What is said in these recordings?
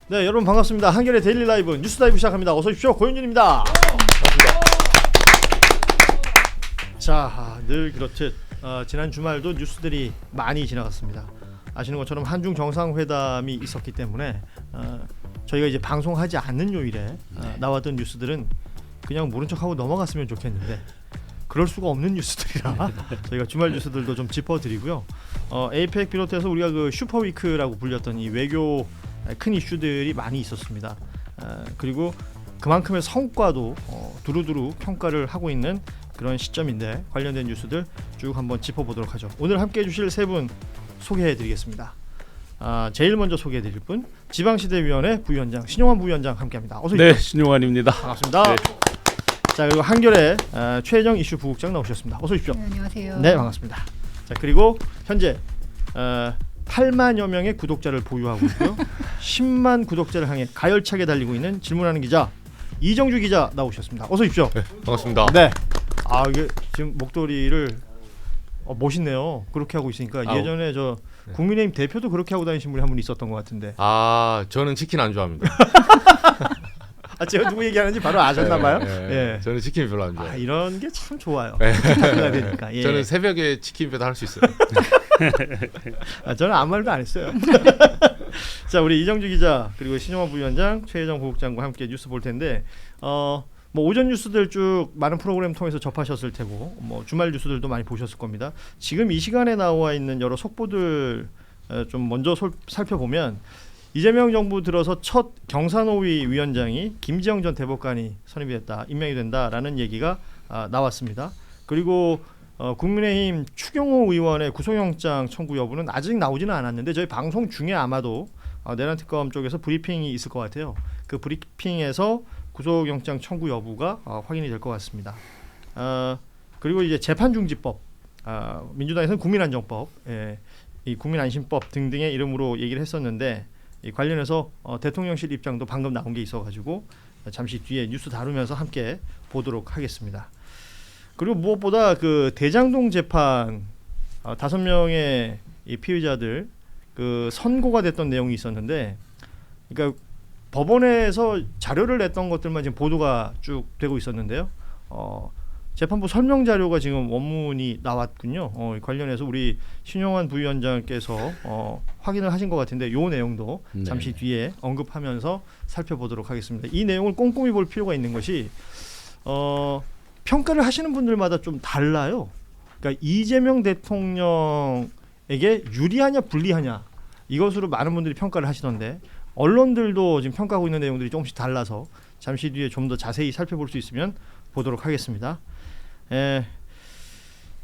네, 여러분 반갑습니다. 한겨레 데일리 라이브 뉴스 라이브 시작합니다. 어서 오십시오. 고현준입니다. 반갑습니다. 자, 늘 그렇듯 지난 주말도 뉴스들이 많이 지나갔습니다. 아시는 것처럼 한중 정상회담이 있었기 때문에 저희가 이제 방송하지 않는 요일에 나왔던 뉴스들은 그냥 모른 척하고 넘어갔으면 좋겠는데 그럴 수가 없는 뉴스들이라 저희가 주말 뉴스들도 좀 짚어드리고요. 에이펙 비롯해서 우리가 그 슈퍼위크라고 불렸던 이 외교 큰 이슈들이 많이 있었습니다. 그리고 그만큼의 성과도 두루두루 평가를 하고 있는 그런 시점인데 관련된 뉴스들 쭉 한번 짚어보도록 하죠. 오늘 함께해 주실 세 분 소개해드리겠습니다. 제일 먼저 소개해드릴 분 지방시대위원회 부위원장 신용환 부위원장 함께합니다. 어서 오십시오. 네, 신용환입니다. 반갑습니다. 네. 자, 그리고 한겨레 최혜정 이슈 부국장 나오셨습니다. 어서 오십시오. 네, 안녕하세요. 네, 반갑습니다. 자, 그리고 현재 8만여 명의 구독자를 보유하고 있고요. 10만 구독자를 향해 가열차게 달리고 있는 질문하는 기자 이정주 기자 나오셨습니다. 어서 오십시오. 네, 반갑습니다. 네. 이게 지금 목도리를 멋있네요. 그렇게 하고 있으니까 예전에 저 국민의힘 대표도 그렇게 하고 다니신 분이 한 분 있었던 것 같은데. 저는 치킨 안 좋아합니다. 제가 누구 얘기하는지 바로 아셨나봐요. 예. 저는 치킨 별로 안 좋아해요. 이런 게 참 좋아요. 네. 되니까. 예. 저는 새벽에 치킨배달 할 수 있어요. 저는 아무 말도 안 했어요. 자, 우리 이정주 기자 그리고 신용환 부위원장 최혜정 부국장과 함께 뉴스 볼 텐데 뭐 오전 뉴스들 쭉 많은 프로그램 통해서 접하셨을 테고 뭐 주말 뉴스들도 많이 보셨을 겁니다. 지금 이 시간에 나와 있는 여러 속보들 좀 먼저 살펴보면 이재명 정부 들어서 첫 경산호위 위원장이 김지영 전 대법관이 선임이 됐다, 임명이 된다라는 얘기가 나왔습니다. 그리고 국민의힘 추경호 의원의 구속영장 청구 여부는 아직 나오지는 않았는데 저희 방송 중에 아마도 내란특검 쪽에서 브리핑이 있을 것 같아요. 그 브리핑에서 구속영장 청구 여부가 확인이 될 것 같습니다. 그리고 이제 재판중지법, 민주당에서는 국민안정법, 이 국민안심법 등등의 이름으로 얘기를 했었는데 이 관련해서 대통령실 입장도 방금 나온 게 있어가지고 잠시 뒤에 뉴스 다루면서 함께 보도록 하겠습니다. 그리고 무엇보다 그 대장동 재판 5명의 이 피의자들 그 선고가 됐던 내용이 있었는데, 그러니까 법원에서 자료를 냈던 것들만 지금 보도가 쭉 되고 있었는데요. 재판부 설명 자료가 지금 원문이 나왔군요. 관련해서 우리 신용환 부위원장께서 확인을 하신 것 같은데 이 내용도 잠시 뒤에 언급하면서 살펴보도록 하겠습니다. 이 내용을 꼼꼼히 볼 필요가 있는 것이 평가를 하시는 분들마다 좀 달라요. 그러니까 이재명 대통령에게 유리하냐 불리하냐 이것으로 많은 분들이 평가를 하시던데 언론들도 지금 평가하고 있는 내용들이 조금씩 달라서 잠시 뒤에 좀 더 자세히 살펴볼 수 있으면 보도록 하겠습니다.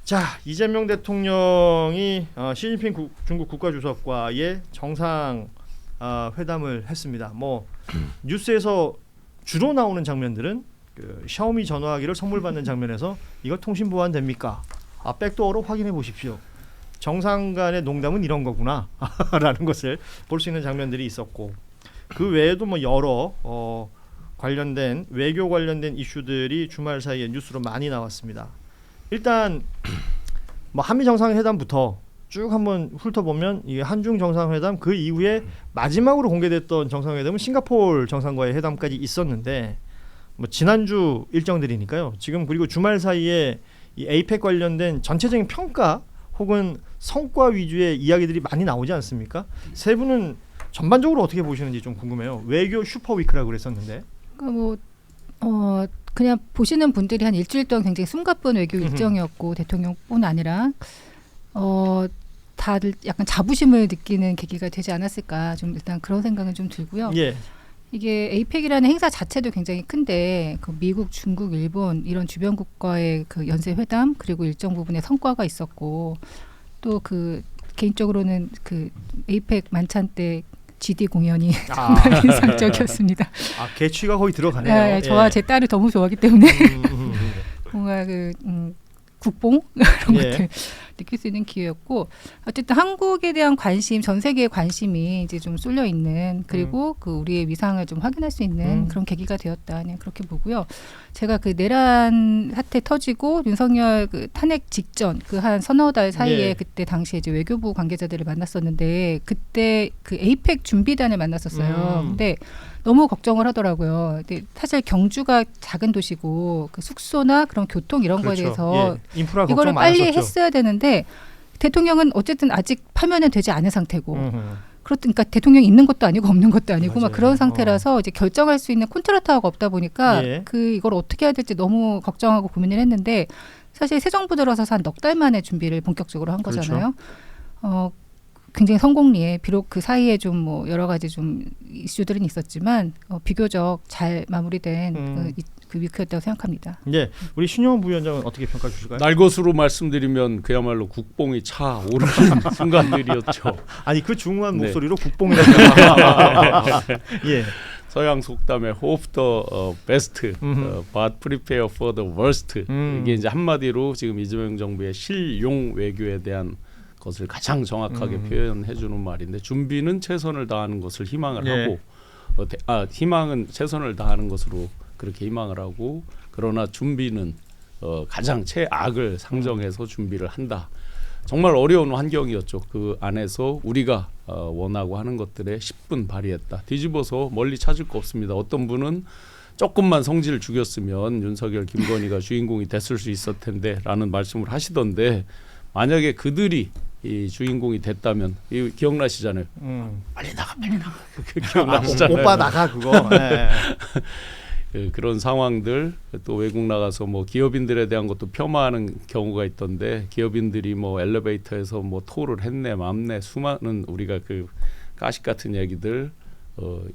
자, 이재명 대통령이 시진핑 중국 국가주석과의 정상 회담을 했습니다. 뭐 뉴스에서 주로 나오는 장면들은 그 샤오미 전화기를 선물 받는 장면에서 이거 통신 보안 됩니까? 백도어로 확인해 보십시오. 정상 간의 농담은 이런 거구나 라는 것을 볼 수 있는 장면들이 있었고, 그 외에도 뭐 여러 관련된 외교 관련된 이슈들이 주말 사이에 뉴스로 많이 나왔습니다. 일단 뭐 한미 정상회담부터 쭉 한번 훑어보면 이 한중 정상회담 그 이후에 마지막으로 공개됐던 정상회담은 싱가포르 정상과의 회담까지 있었는데 뭐 지난주 일정들이니까요. 지금 그리고 주말 사이에 이 에이펙 관련된 전체적인 평가 혹은 성과 위주의 이야기들이 많이 나오지 않습니까? 세 분은 전반적으로 어떻게 보시는지 좀 궁금해요. 외교 슈퍼위크라고 그랬었는데. 그냥 보시는 분들이 한 일주일 동안 굉장히 숨가쁜 외교 일정이었고 대통령뿐 아니라 다들 약간 자부심을 느끼는 계기가 되지 않았을까, 좀 일단 그런 생각은 좀 들고요. 예. 이게 에이펙이라는 행사 자체도 굉장히 큰데 그 미국, 중국, 일본 이런 주변 국가의 그 연쇄 회담 그리고 일정 부분의 성과가 있었고, 또 그 개인적으로는 그 에이펙 만찬 때 GD 공연이 정말 인상적이었습니다. 개취가 거의 들어가네요. 네, 저와 제 딸을 너무 좋아하기 때문에 뭔가 그 국뽕 이런 것들 느낄 수 있는 기회였고 어쨌든 한국에 대한 관심, 전 세계의 관심이 이제 좀 쏠려 있는 그리고 그 우리의 위상을 좀 확인할 수 있는 그런 계기가 되었다. 그냥 그렇게 보고요. 제가 그 내란 사태 터지고 윤석열 그 탄핵 직전 그 한 서너 달 사이에 예. 그때 당시에 이제 외교부 관계자들을 만났었는데 그때 그 에이펙 준비단을 만났었어요. 근데 너무 걱정을 하더라고요. 근데 사실 경주가 작은 도시고 그 숙소나 그런 교통 이런 거에 대해서 예. 인프라 걱정 이거를 빨리 많았었죠. 했어야 되는데 대통령은 어쨌든 아직 파면은 되지 않은 상태고 음흠. 그러니까 대통령이 있는 것도 아니고 없는 것도 아니고 막 맞아요. 그런 상태라서 이제 결정할 수 있는 콘트라타워가 없다 보니까 예. 그 이걸 어떻게 해야 될지 너무 걱정하고 고민을 했는데 사실 새 정부 들어서서 한 넉 달 만에 준비를 본격적으로 한 그렇죠. 거잖아요. 굉장히 성공리에 비록 그 사이에 좀 뭐 여러 가지 좀 이슈들은 있었지만 비교적 잘 마무리된 그 위크였다고 생각합니다. 예. 우리 신용환 부위원장은 어떻게 평가 주실까요? 날 것으로 말씀드리면 그야말로 국뽕이 차오르는 순간들이었죠. 아니 그 중후한 네. 목소리로 국뽕이라고. 예. 서양 속담에 hope the best, but prepare for the worst. 이게 이제 한마디로 지금 이재명 정부의 실용 외교에 대한 것을 가장 정확하게 표현해주는 말인데 준비는 최선을 다하는 것을 희망을 예. 하고 희망은 최선을 다하는 것으로 그렇게 희망을 하고 그러나 준비는 가장 최악을 상정해서 준비를 한다. 정말 어려운 환경이었죠. 그 안에서 우리가 원하고 하는 것들에 10분 발휘했다. 뒤집어서 멀리 찾을 거 없습니다. 어떤 분은 조금만 성질을 죽였으면 윤석열, 김건희가 주인공이 됐을 수 있었을 텐데 라는 말씀을 하시던데 만약에 그들이 이 주인공이 됐다면 이 기억나시잖아요. 빨리 나가. 기억나시잖아요. 오빠 나가 그거. 예. 그런 상황들 또 외국 나가서 뭐 기업인들에 대한 것도 폄하하는 경우가 있던데 기업인들이 뭐 엘리베이터에서 뭐 토를 했네 맘네 수많은 우리가 그 가식 같은 얘기들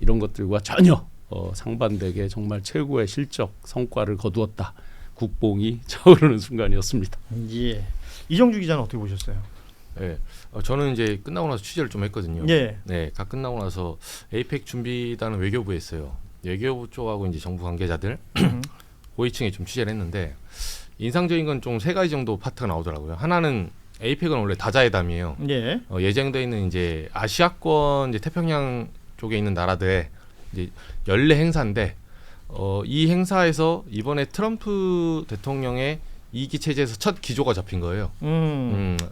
이런 것들과 전혀 상반되게 정말 최고의 실적 성과를 거두었다. 국뽕이 차오르는 순간이었습니다. 예. 이정주 기자는 어떻게 보셨어요? 네. 저는 이제 끝나고 나서 취재를 좀 했거든요. 예. 네, 각 끝나고 나서 에이펙 준비단은 외교부에 있어요. 외교부 쪽하고 이제 정부 관계자들 고위층에 좀 취재를 했는데 인상적인 건 좀 세 가지 정도 파트가 나오더라고요. 하나는 에이펙은 원래 다자회담이에요. 예. 예정돼 있는 이제 아시아권 이제 태평양 쪽에 있는 나라들의 이제 연례 행사인데 이 행사에서 이번에 트럼프 대통령의 2기 체제에서 첫 기조가 잡힌 거예요.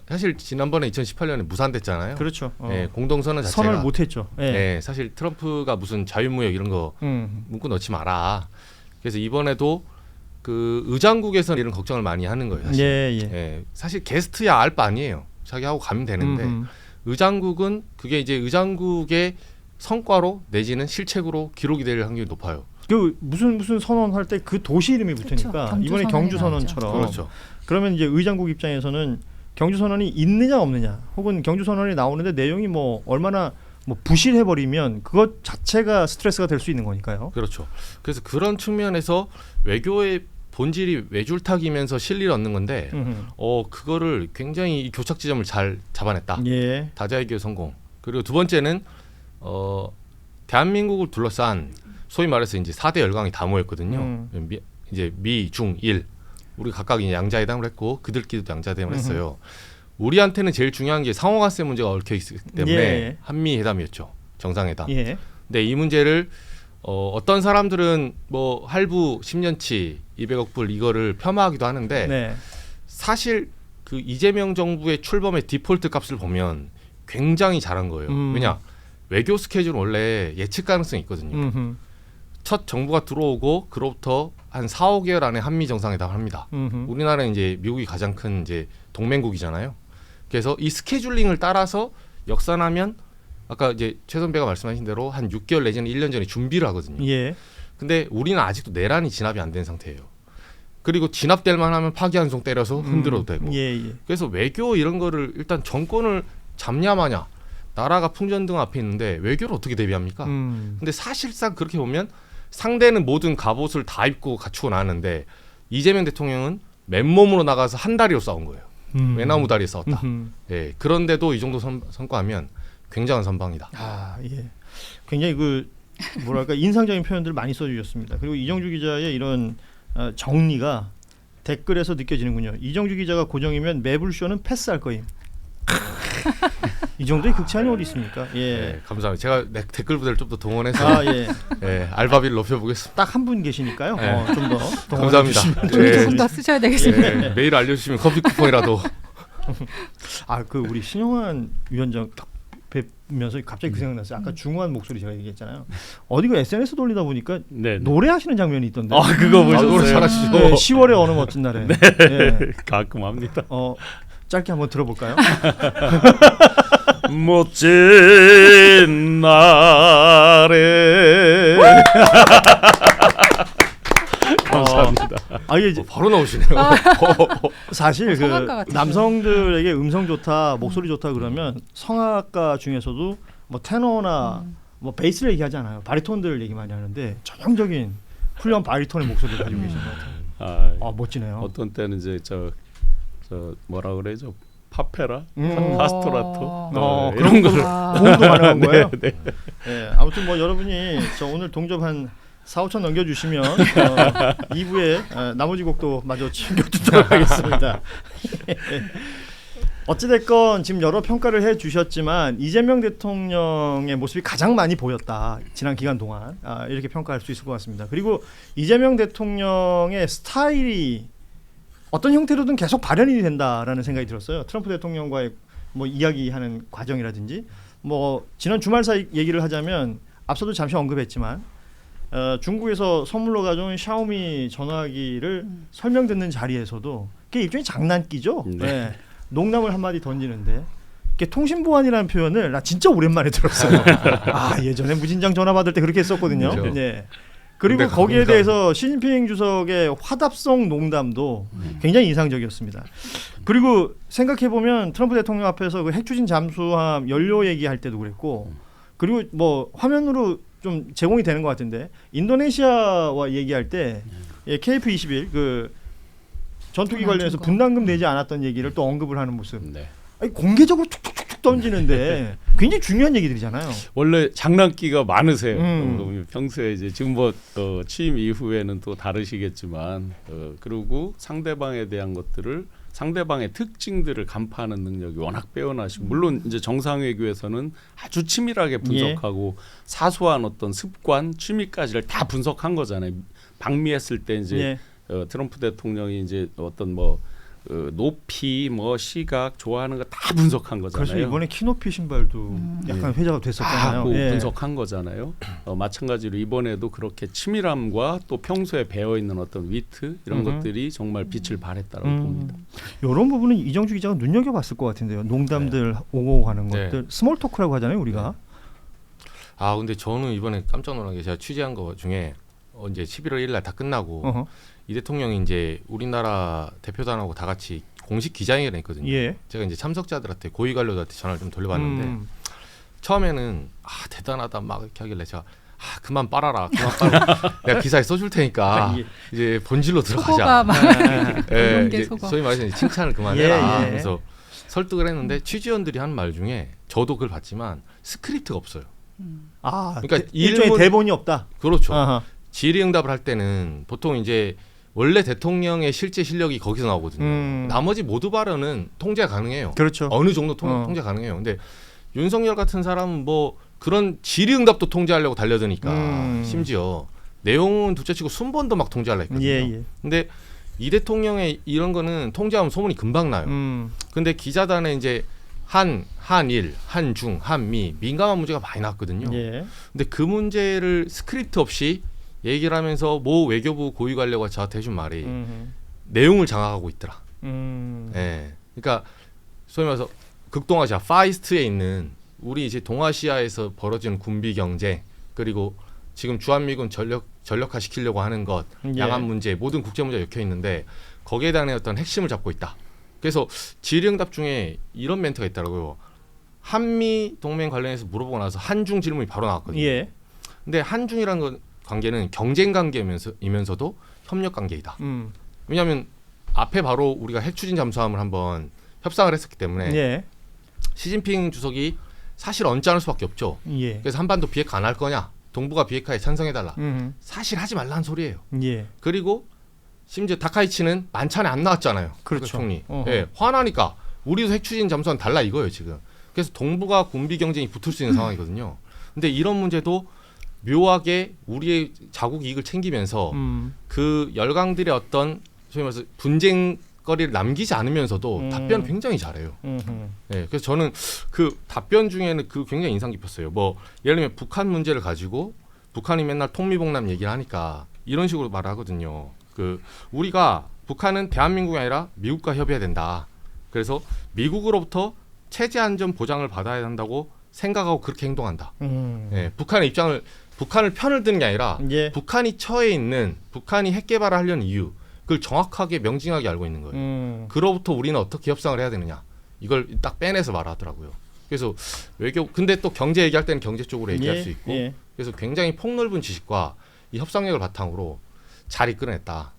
사실 지난번에 2018년에 무산됐잖아요. 그렇죠. 네, 공동선언 자체가 선을 못했죠. 예. 네, 사실 트럼프가 무슨 자유무역 이런 거 문구 넣지 마라. 그래서 이번에도 그 의장국에서는 이런 걱정을 많이 하는 거예요. 사실. 예. 예, 사실 게스트야 알 바 아니에요. 자기 하고 가면 되는데 의장국은 그게 이제 의장국의 성과로 내지는 실책으로 기록이 될 확률이 높아요. 그 무슨 선언할 때 그 도시 이름이 붙으니까 그렇죠. 경주 이번에 경주 선언처럼 그렇죠. 그러면 이제 의장국 입장에서는 경주 선언이 있느냐 없느냐 혹은 경주 선언이 나오는데 내용이 뭐 얼마나 뭐 부실해 버리면 그것 자체가 스트레스가 될 수 있는 거니까요. 그렇죠. 그래서 그런 측면에서 외교의 본질이 외줄타기면서 실리를 얻는 건데 그거를 굉장히 이 교착 지점을 잘 잡아냈다. 예. 다자외교 성공. 그리고 두 번째는 대한민국을 둘러싼 소위 말해서 이제 4대 열강이 다 모였거든요. 이제 미, 중, 일. 우리 각각 이제 양자회담을 했고 그들끼리도 양자회담을 했어요. 우리한테는 제일 중요한 게 상호간세 문제가 얽혀 있기 때문에 예. 한미 회담이었죠. 정상회담. 예. 근데 이 문제를 어떤 사람들은 뭐 할부 10년치 200억 불 이거를 폄하하기도 하는데 네. 사실 그 이재명 정부의 출범의 디폴트 값을 보면 굉장히 잘한 거예요. 왜냐? 외교 스케줄은 원래 예측 가능성이 있거든요. 첫 정부가 들어오고 그로부터 한 4, 5개월 안에 한미 정상회담을 합니다. 우리나라는 이제 미국이 가장 큰 이제 동맹국이잖아요. 그래서 이 스케줄링을 따라서 역산하면 아까 이제 최 선배가 말씀하신 대로 한 6개월 내지는 1년 전에 준비를 하거든요. 예. 근데 우리는 아직도 내란이 진압이 안 된 상태예요. 그리고 진압될 만하면 파기환송 때려서 흔들어도 되고. 예. 그래서 외교 이런 거를 일단 정권을 잡냐 마냐 나라가 풍전등 앞에 있는데 외교를 어떻게 대비합니까? 근데 사실상 그렇게 보면 상대는 모든 갑옷을 다 입고 갖추고 나왔는데 이재명 대통령은 맨몸으로 나가서 한 다리로 싸운 거예요. 외나무 다리에 싸웠다. 예, 그런데도 이 정도 성과하면 굉장한 선방이다. 아, 예. 굉장히 그 뭐랄까 인상적인 표현들을 많이 써주셨습니다. 그리고 이정주 기자의 이런 정리가 댓글에서 느껴지는군요. 이정주 기자가 고정이면 매불쇼는 패스할 거임. 이 정도의 극찬이 어디 있습니까? 예. 네, 감사합니다. 제가 댓글 부대를 좀 더 동원해서 아 예. 예, 알바비를 높여보겠습니다. 딱 한 분 계시니까요. 네. 좀 더 감사합니다. 돈을 예, 조금 더 쓰셔야 되겠습니다. 예, 메일 알려주시면 커피 쿠폰이라도. 아그 우리 신영환 위원장 딱 뵈면서 갑자기 그 생각났어요. 아까 중후한 목소리 제가 얘기했잖아요. 어디 그 SNS 돌리다 보니까 네. 노래하시는 장면이 있던데. 아 그거 노래 보셨어요? 잘하시죠. 네, 10월의 어느 멋진 날에. 네. 가끔 합니다. 짧게 한번 들어볼까요? 멋진 날에 감사합니다. 이게 바로 나오시네요. 사실 그 성악가 같으세요. 남성들에게 음성 좋다, 목소리 좋다 그러면 성악가 중에서도 뭐 테너나 뭐 베이스를 얘기하잖아요. 바리톤들 얘기 많이 하는데 전형적인 훌륭한 바리톤의 목소리를 가지고 계신 것 같아요. 멋지네요. 어떤 때는 이제 저 뭐라 그래죠? 파페라, 음. 카스토라토 그런 이런 거를 고음도 가능한 거예요. 네. 네, 아무튼 뭐 여러분이 저 오늘 동접 한 4-5천 넘겨주시면 2부에 나머지 곡도 마저 챙겨주도록 하겠습니다. 어찌됐건 지금 여러 평가를 해주셨지만 이재명 대통령의 모습이 가장 많이 보였다. 지난 기간 동안 이렇게 평가할 수 있을 것 같습니다. 그리고 이재명 대통령의 스타일이 어떤 형태로든 계속 발현이 된다라는 생각이 들었어요. 트럼프 대통령과의 뭐 이야기하는 과정이라든지 뭐 지난 주말 사이 얘기를 하자면 앞서도 잠시 언급했지만 중국에서 선물로 가져온 샤오미 전화기를 설명 듣는 자리에서도 그게 일종의 장난기죠. 네. 네. 농담을 한마디 던지는데 이게 통신 보안이라는 표현을 나 진짜 오랜만에 들었어요. 예전에 무진장 전화 받을 때 그렇게 했었거든요. 그렇죠. 네. 그리고 거기에 대해서 시진핑 주석의 화답성 농담도 굉장히 인상적이었습니다. 그리고 생각해보면 트럼프 대통령 앞에서 그 핵추진 잠수함 연료 얘기할 때도 그랬고 그리고 뭐 화면으로 좀 제공이 되는 것 같은데 인도네시아와 얘기할 때 KF-21 그 전투기 관련해서 분담금 내지 않았던 얘기를 또 언급을 하는 모습. 네. 공개적으로 툭툭툭 던지는데 굉장히 중요한 얘기들이잖아요. 원래 장난기가 많으세요. 음. 평소에 이제 지금 뭐 취임 이후에는 또 다르시겠지만 그리고 상대방에 대한 것들을 상대방의 특징들을 간파하는 능력이 워낙 빼어나시고 물론 이제 정상외교에서는 아주 치밀하게 분석하고 사소한 어떤 습관, 취미까지를 다 분석한 거잖아요. 방미했을 때 이제 트럼프 대통령이 이제 어떤 뭐 높이 뭐 시각 좋아하는 거 다 분석한 거잖아요. 그래서 이번에 키높이 신발도 약간 회자가 됐었잖아요. 분석한 거잖아요. 마찬가지로 이번에도 그렇게 치밀함과 또 평소에 배어 있는 어떤 위트 이런 것들이 정말 빛을 발했다고 봅니다. 이런 부분은 이정주 기자가 눈여겨봤을 것 같은데요. 농담들 오고 가는 것들 스몰 토크라고 하잖아요, 우리가. 근데 저는 이번에 깜짝 놀란 게 제가 취재한 거 중에 이제 11월 1일 날 다 끝나고 이 대통령이 이제 우리나라 대표단하고 다 같이 공식 기자회견을 했거든요. 제가 이제 참석자들한테 고위 관료들한테 전화를 좀 돌려봤는데 처음에는 대단하다 막 이렇게 하길래 제가 그만 빨아라. 내가 기사에 써줄 테니까 이제 본질로 들어가자. 이제 소위 말해서 칭찬을 그만해라. 그래서 설득을 했는데 취재원들이 한 말 중에 저도 그걸 봤지만 스크립트가 없어요. 그러니까 일종의 대본이 없다. 그렇죠. 질의응답을 할 때는 보통 이제 원래 대통령의 실제 실력이 거기서 나오거든요. 나머지 모두 발언은 통제 가능해요. 그렇죠. 어느 정도 통제 가능해요. 근데 윤석열 같은 사람은 뭐 그런 질의응답도 통제하려고 달려드니까 심지어 내용은 둘째치고 순번도 막 통제하려 했거든요. 근데 이 대통령의 이런 거는 통제하면 소문이 금방 나요. 근데 기자단에 이제 한일, 한중, 한미 민감한 문제가 많이 나왔거든요. 근데 그 문제를 스크립트 없이 얘기를 하면서 모 외교부 고위 관료가 저한테 해준 말이 내용을 장악하고 있더라. 그러니까 소위 말해서 극동아시아 파이스트에 있는 우리 이제 동아시아에서 벌어지는 군비 경제 그리고 지금 주한미군 전력화 시키려고 하는 것, 양안 문제, 모든 국제 문제가 엮여 있는데 거기에 대한 어떤 핵심을 잡고 있다. 그래서 질의응답 중에 이런 멘트가 있더라고요. 한미 동맹 관련해서 물어보고 나서 한중 질문이 바로 나왔거든요. 근데 한중이라는 건 관계는 경쟁 관계이면서도 협력 관계이다. 왜냐하면 앞에 바로 우리가 핵추진 잠수함을 한번 협상을 했었기 때문에 시진핑 주석이 사실 언짢을 을 수밖에 없죠. 그래서 한반도 비핵화 안 할 거냐, 동북아 비핵화에 찬성해달라. 사실 하지 말라는 소리예요. 그리고 심지어 다카이치는 만찬에 안 나왔잖아요. 그렇죠. 총리. 어허. 예, 화나니까 우리도 핵 추진 잠수함 달라 이거예요 지금. 그래서 동북아 군비 경쟁이 붙을 수 있는 상황이거든요. 근데 이런 문제도 묘하게 우리의 자국 이익을 챙기면서 그 열강들의 어떤 소위 말해서 분쟁거리를 남기지 않으면서도 답변을 굉장히 잘해요. 네, 그래서 저는 그 답변 중에는 그 굉장히 인상 깊었어요. 뭐 예를 들면 북한 문제를 가지고 북한이 맨날 통미봉남 얘기를 하니까 이런 식으로 말을 하거든요. 그 우리가 북한은 대한민국이 아니라 미국과 협의해야 된다. 그래서 미국으로부터 체제 안전 보장을 받아야 한다고 생각하고 그렇게 행동한다. 예, 북한을 편을 드는 게 아니라 예. 북한이 처해 있는 북한이 핵 개발을 하려는 이유 그걸 정확하게 명징하게 알고 있는 거예요. 그로부터 우리는 어떻게 협상을 해야 되느냐 이걸 딱 빼내서 말하더라고요. 그래서 외교 근데 또 경제 얘기할 때는 경제 쪽으로 얘기할 예. 수 있고 예. 그래서 굉장히 폭넓은 지식과 이 협상력을 바탕으로 잘 이끌어냈다.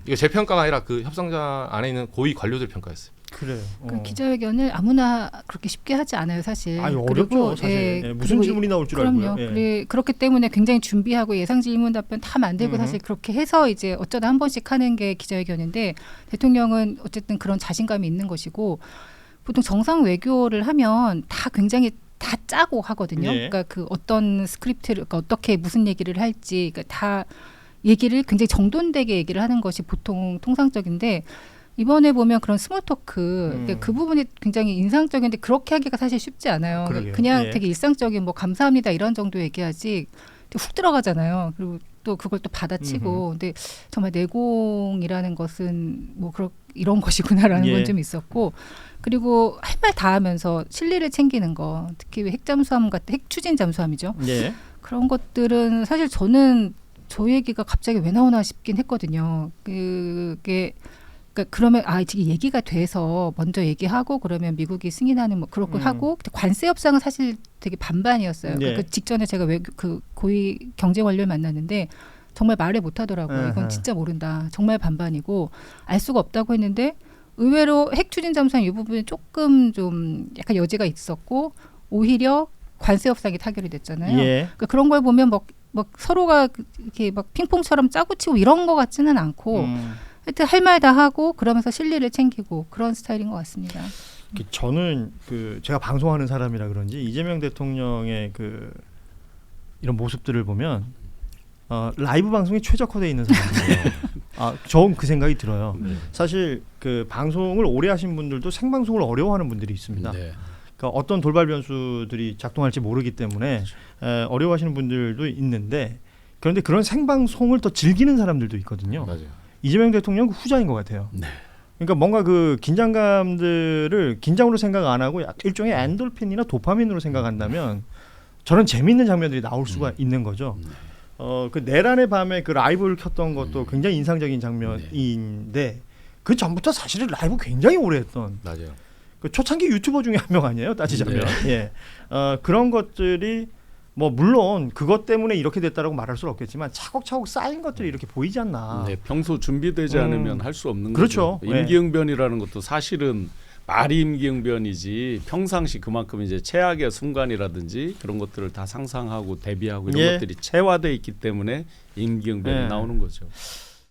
이거 제 평가가 아니라 그 협상자 안에 있는 고위 관료들 평가였어요. 그래요. 그 기자회견을 아무나 그렇게 쉽게 하지 않아요, 사실. 아니 그리고, 어렵죠 사실. 예, 무슨 그리고 질문이 나올 줄 그럼요. 알고요. 예. 그렇기 때문에 굉장히 준비하고 예상 질문 답변 다 만들고 사실 그렇게 해서 이제 어쩌다 한 번씩 하는 게 기자회견인데 대통령은 어쨌든 그런 자신감이 있는 것이고 보통 정상 외교를 하면 다 굉장히 다 짜고 하거든요. 예. 그러니까 그 어떤 스크립트를 그러니까 어떻게 무슨 얘기를 할지 그러니까 다 얘기를 굉장히 정돈되게 얘기를 하는 것이 보통 통상적인데 이번에 보면 그런 스몰 토크 그러니까 그 부분이 굉장히 인상적인데 그렇게 하기가 사실 쉽지 않아요. 그러게요. 그냥 예. 되게 일상적인 뭐 감사합니다 이런 정도 얘기하지 훅 들어가잖아요. 그리고 또 그걸 또 받아치고 근데 정말 내공이라는 것은 뭐 이런 것이구나라는 예. 건 좀 있었고 그리고 할 말 다 하면서 실리를 챙기는 거 특히 왜 핵잠수함 같은 핵 추진 잠수함이죠. 예. 그런 것들은 사실 저는 저 얘기가 갑자기 왜 나오나 싶긴 했거든요. 그게 그러니까 그러면 이게 얘기가 돼서 먼저 얘기하고 그러면 미국이 승인하는 뭐 그렇고 하고 관세 협상은 사실 되게 반반이었어요. 네. 그 직전에 제가 그 고위 경제 관료를 만났는데 정말 말을 못 하더라고요. 아하. 이건 진짜 모른다. 정말 반반이고 알 수가 없다고 했는데 의외로 핵 추진 잠수함 이 부분에 조금 좀 약간 여지가 있었고 오히려 관세 협상이 타결이 됐잖아요. 예. 그러니까 그런 걸 보면 막 서로가 이렇게 막 핑퐁처럼 짜고 치고 이런 것 같지는 않고 하여튼 할 말 다 하고 그러면서 실리를 챙기고 그런 스타일인 것 같습니다. 저는 제가 방송하는 사람이라 그런지 이재명 대통령의 이런 모습들을 보면 라이브 방송에 최적화되어 있는 사람이에요. 저는 그 생각이 들어요. 사실 그 방송을 오래 하신 분들도 생방송을 어려워하는 분들이 있습니다. 네. 그러니까 어떤 돌발 변수들이 작동할지 모르기 때문에 어려워하시는 분들도 있는데 그런데 그런 생방송을 더 즐기는 사람들도 있거든요. 맞아요. 이재명 대통령 후자인 것 같아요. 네. 그러니까 뭔가 그 긴장감들을 긴장으로 생각 안 하고 일종의 엔돌핀이나 도파민으로 생각한다면 저런 재미있는 장면들이 나올 수가 있는 거죠. 그 내란의 밤에 그 라이브를 켰던 것도 굉장히 인상적인 장면인데 그 전부터 사실은 라이브 굉장히 오래 했던 맞아요. 그 초창기 유튜버 중에 한 명 아니에요? 따지자면. 예. 그런 것들이 뭐 물론 그것 때문에 이렇게 됐다라고 말할 수는 없겠지만 차곡차곡 쌓인 것들이 이렇게 보이지 않나. 네, 평소 준비되지 않으면 할 수 없는 그렇죠. 거죠. 임기응변이라는 것도 사실은 말이 임기응변이지 평상시 그만큼 이제 최악의 순간이라든지 그런 것들을 다 상상하고 대비하고 이런 것들이 체화돼 있기 때문에 임기응변이 나오는 거죠.